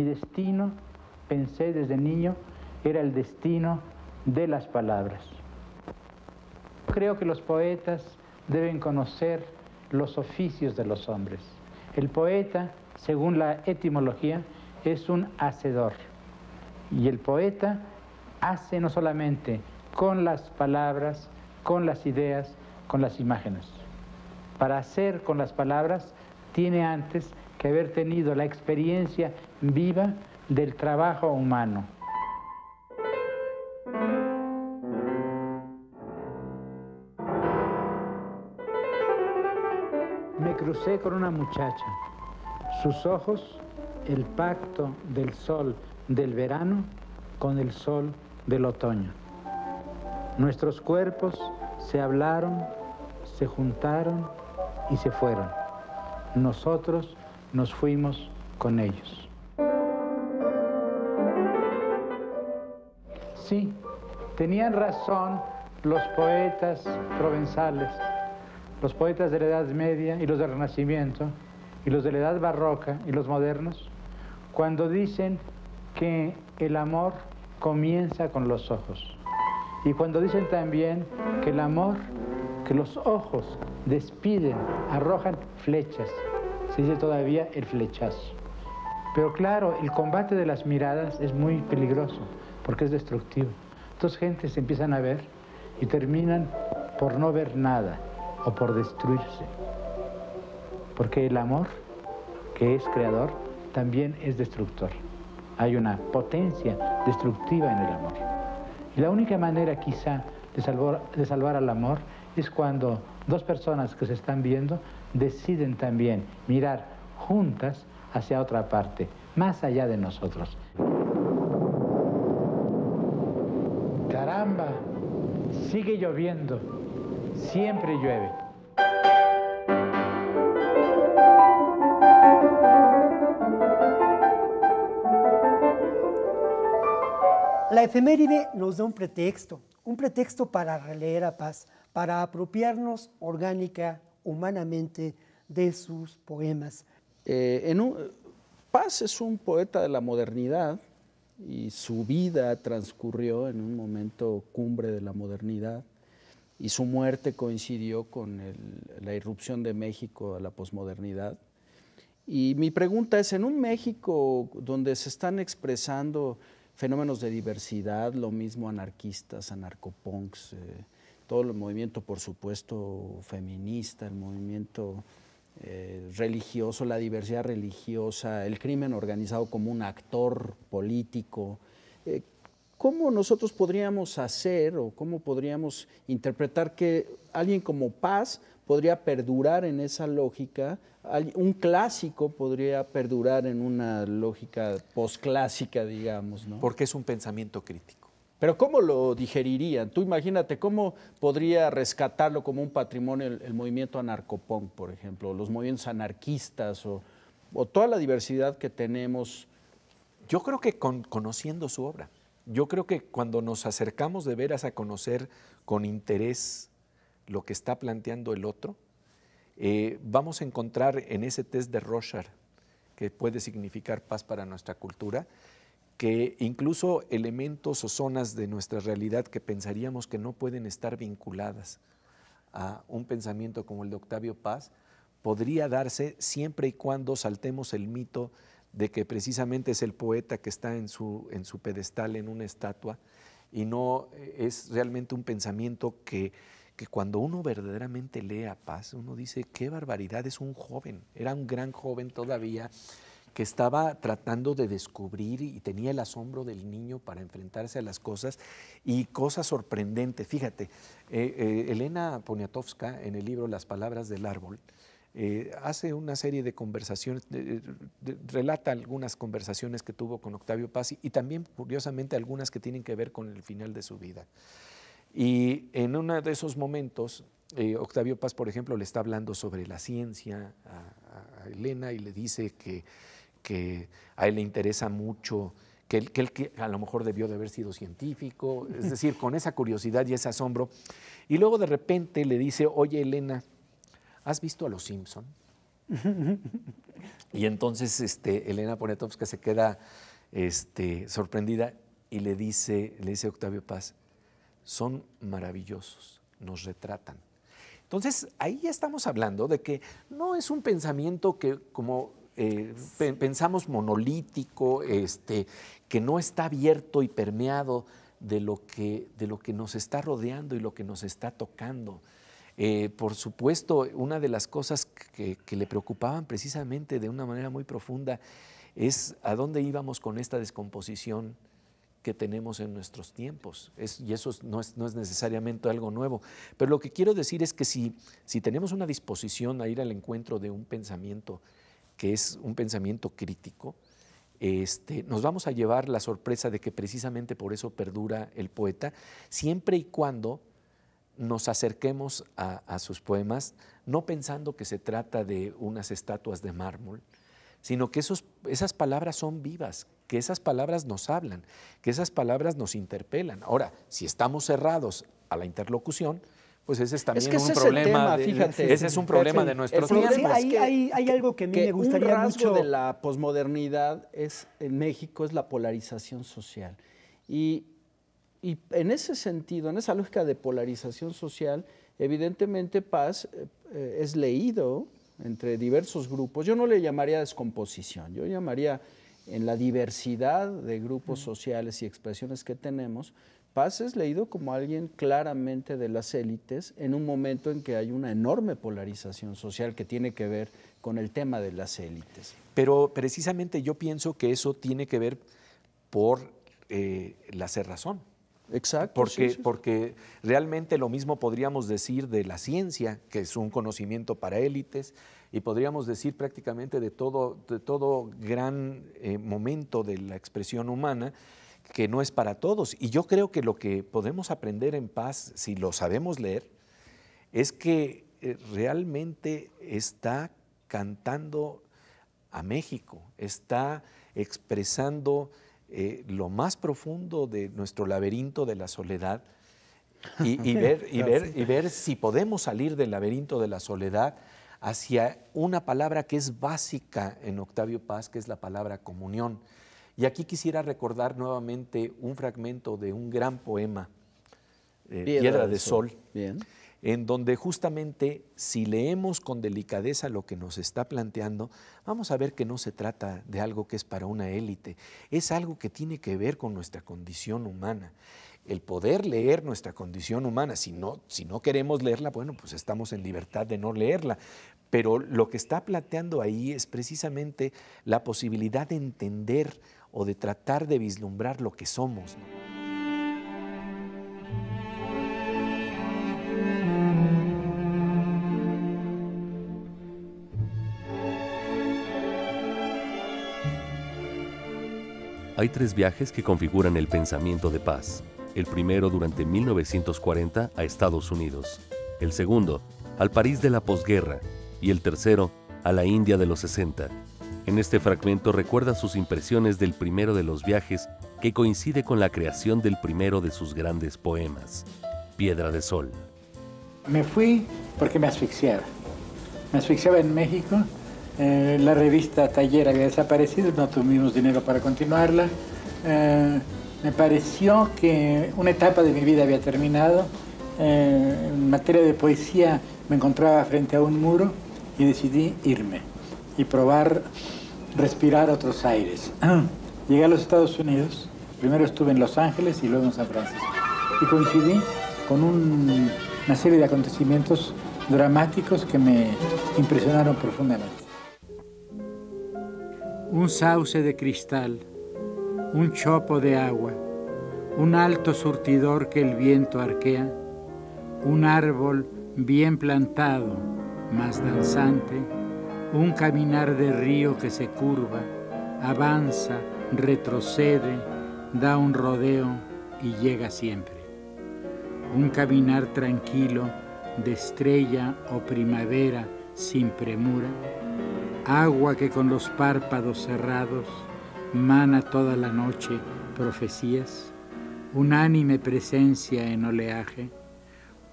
Mi destino, pensé desde niño, era el destino de las palabras. Creo que los poetas deben conocer los oficios de los hombres. El poeta, según la etimología, es un hacedor. Y el poeta hace no solamente con las palabras, con las ideas, con las imágenes. Para hacer con las palabras, tiene antes que haber tenido la experiencia viva del trabajo humano. Me crucé con una muchacha. Sus ojos, el pacto del sol del verano con el sol del otoño. Nuestros cuerpos se hablaron, se juntaron y se fueron. Nosotros nos fuimos con ellos. Sí, tenían razón los poetas provenzales, los poetas de la Edad Media y los del Renacimiento, y los de la Edad Barroca y los modernos, cuando dicen que el amor comienza con los ojos. Y cuando dicen también que el amor, que los ojos despiden, arrojan flechas, se dice todavía el flechazo. Pero claro, el combate de las miradas es muy peligroso, porque es destructivo. Entonces gentes se empiezan a ver y terminan por no ver nada o por destruirse. Porque el amor, que es creador, también es destructor. Hay una potencia destructiva en el amor. Y la única manera quizá de salvar al amor es cuando dos personas que se están viendo deciden también mirar juntas hacia otra parte, más allá de nosotros. Caramba, sigue lloviendo, siempre llueve. La efeméride nos da un pretexto para releer a Paz, para apropiarnos orgánica, humanamente, de sus poemas. Paz es un poeta de la modernidad y su vida transcurrió en un momento cumbre de la modernidad y su muerte coincidió con la irrupción de México a la posmodernidad. Y mi pregunta es, en un México donde se están expresando fenómenos de diversidad, lo mismo anarquistas, anarcopunks, todo el movimiento, por supuesto, feminista, el movimiento religioso, la diversidad religiosa, el crimen organizado como un actor político. ¿Cómo nosotros podríamos hacer o cómo podríamos interpretar que alguien como Paz podría perdurar en esa lógica? Un clásico podría perdurar en una lógica posclásica, digamos, ¿no? Porque es un pensamiento crítico. Pero ¿cómo lo digerirían? Tú imagínate, ¿cómo podría rescatarlo como un patrimonio el movimiento anarcopunk, por ejemplo, los movimientos anarquistas o toda la diversidad que tenemos? Yo creo que conociendo su obra, yo creo que cuando nos acercamos de veras a conocer con interés lo que está planteando el otro, vamos a encontrar en ese test de Rorschach, que puede significar paz para nuestra cultura, que incluso elementos o zonas de nuestra realidad que pensaríamos que no pueden estar vinculadas a un pensamiento como el de Octavio Paz, podría darse siempre y cuando saltemos el mito de que precisamente es el poeta que está en su pedestal, en una estatua, y no es realmente un pensamiento que cuando uno verdaderamente lee a Paz, uno dice, qué barbaridad, es un joven, era un gran joven todavía, que estaba tratando de descubrir y tenía el asombro del niño para enfrentarse a las cosas y cosas sorprendentes. Fíjate, Elena Poniatowska, en el libro Las palabras del árbol, hace una serie de conversaciones, relata algunas conversaciones que tuvo con Octavio Paz y también, curiosamente, algunas que tienen que ver con el final de su vida. Y en uno de esos momentos, Octavio Paz, por ejemplo, le está hablando sobre la ciencia a Elena y le dice que a él le interesa mucho, que él a lo mejor debió de haber sido científico, es decir, con esa curiosidad y ese asombro. Y luego de repente le dice, oye Elena, ¿has visto a los Simpson? Y entonces Elena Poniatowska se queda sorprendida y le dice Octavio Paz, son maravillosos, nos retratan. Entonces, ahí ya estamos hablando de que no es un pensamiento que como pensamos monolítico, que no está abierto y permeado de lo que nos está rodeando y lo que nos está tocando. Por supuesto, una de las cosas que le preocupaban precisamente de una manera muy profunda es a dónde íbamos con esta descomposición que tenemos en nuestros tiempos. Y eso no es necesariamente algo nuevo. Pero lo que quiero decir es que si tenemos una disposición a ir al encuentro de un pensamiento que es un pensamiento crítico, nos vamos a llevar la sorpresa de que precisamente por eso perdura el poeta, siempre y cuando nos acerquemos a sus poemas, no pensando que se trata de unas estatuas de mármol, sino que esas palabras son vivas, que esas palabras nos hablan, que esas palabras nos interpelan. Ahora, si estamos cerrados a la interlocución, pues ese es también un problema. Ese es un problema de nuestros tiempos. Sí, hay algo que a mí me gustaría un rasgo mucho de la posmodernidad en México es la polarización social. Y en ese sentido, en esa lógica de polarización social, evidentemente Paz es leído entre diversos grupos. Yo no le llamaría descomposición, yo llamaría en la diversidad de grupos sociales y expresiones que tenemos, Paz es leído como alguien claramente de las élites en un momento en que hay una enorme polarización social que tiene que ver con el tema de las élites. Pero precisamente yo pienso que eso tiene que ver por la cerrazón. Exacto. Porque realmente lo mismo podríamos decir de la ciencia, que es un conocimiento para élites, y podríamos decir prácticamente de todo gran momento de la expresión humana, que no es para todos. Y yo creo que lo que podemos aprender en Paz, si lo sabemos leer, es que realmente está cantando a México, está expresando lo más profundo de nuestro laberinto de la soledad y ver si podemos salir del laberinto de la soledad hacia una palabra que es básica en Octavio Paz, que es la palabra comunión. Y aquí quisiera recordar nuevamente un fragmento de un gran poema, Piedra de Sol, en donde justamente si leemos con delicadeza lo que nos está planteando, vamos a ver que no se trata de algo que es para una élite, es algo que tiene que ver con nuestra condición humana. El poder leer nuestra condición humana, si no queremos leerla, bueno, pues estamos en libertad de no leerla, pero lo que está planteando ahí es precisamente la posibilidad de entender o de tratar de vislumbrar lo que somos, ¿no? Hay tres viajes que configuran el pensamiento de Paz. El primero durante 1940 a Estados Unidos, el segundo al París de la posguerra y el tercero a la India de los 60. En este fragmento recuerda sus impresiones del primero de los viajes, que coincide con la creación del primero de sus grandes poemas, Piedra de Sol. Me fui porque me asfixiaba. Me asfixiaba en México. La revista Taller había desaparecido, no tuvimos dinero para continuarla. Me pareció que una etapa de mi vida había terminado. En materia de poesía me encontraba frente a un muro y decidí irme y respirar otros aires. Llegué a los Estados Unidos, primero estuve en Los Ángeles y luego en San Francisco. Y coincidí con una serie de acontecimientos dramáticos que me impresionaron profundamente. Un sauce de cristal, un chopo de agua, un alto surtidor que el viento arquea, un árbol bien plantado, más danzante, un caminar de río que se curva, avanza, retrocede, da un rodeo y llega siempre. Un caminar tranquilo de estrella o primavera sin premura, agua que con los párpados cerrados mana toda la noche profecías, unánime presencia en oleaje,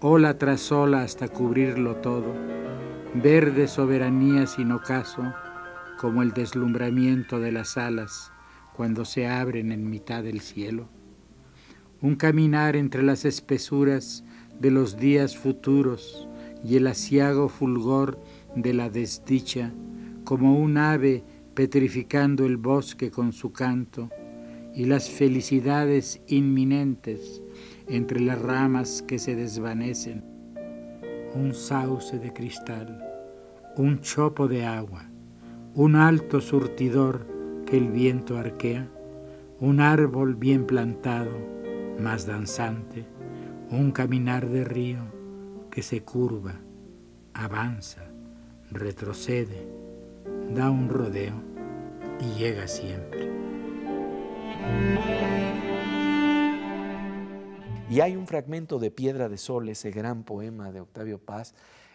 ola tras ola hasta cubrirlo todo, verde soberanía sin ocaso, como el deslumbramiento de las alas cuando se abren en mitad del cielo. Un caminar entre las espesuras de los días futuros y el aciago fulgor de la desdicha, como un ave petrificando el bosque con su canto, y las felicidades inminentes entre las ramas que se desvanecen. Un sauce de cristal, un chopo de agua, un alto surtidor que el viento arquea, un árbol bien plantado, más danzante, un caminar de río que se curva, avanza, retrocede, da un rodeo y llega siempre. Y hay un fragmento de Piedra de Sol, ese gran poema de Octavio Paz,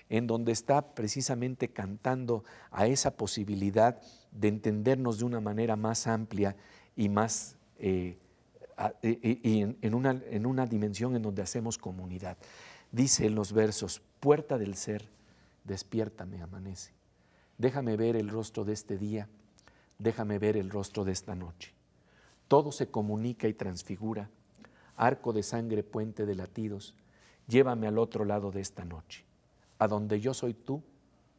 en donde está precisamente cantando a esa posibilidad de entendernos de una manera más amplia y más en una dimensión en donde hacemos comunidad. Dice en los versos: puerta del ser, despiértame, amanece. Déjame ver el rostro de este día, déjame ver el rostro de esta noche. Todo se comunica y transfigura, arco de sangre, puente de latidos, llévame al otro lado de esta noche. A donde yo soy tú,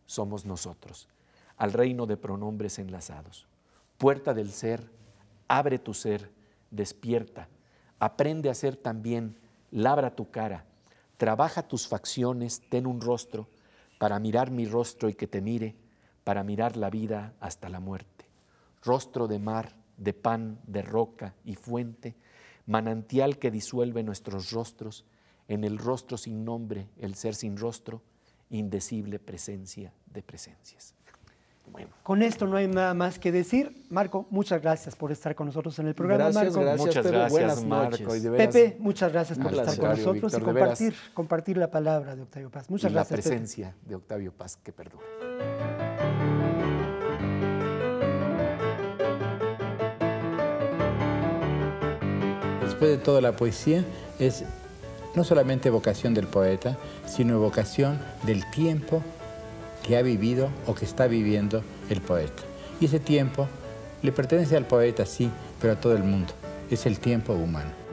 somos nosotros, al reino de pronombres enlazados. Puerta del ser, abre tu ser, despierta, aprende a ser también, labra tu cara, trabaja tus facciones, ten un rostro, para mirar mi rostro y que te mire, para mirar la vida hasta la muerte. Rostro de mar, de pan, de roca y fuente, manantial que disuelve nuestros rostros, en el rostro sin nombre, el ser sin rostro, indecible presencia de presencias. Bueno. Con esto no hay nada más que decir. Marco, muchas gracias por estar con nosotros en el programa. Gracias, Marco. gracias, Muchas Pepe. gracias, Buenas Marco. noches. Y de veras, Pepe, muchas gracias por Un estar con placer, nosotros Víctor, y compartir la palabra de Octavio Paz. Muchas y gracias, la presencia de Octavio Paz que perdura. Después de todo, la poesía es no solamente vocación del poeta, sino vocación del tiempo que ha vivido o que está viviendo el poeta. Y ese tiempo le pertenece al poeta, sí, pero a todo el mundo. Es el tiempo humano.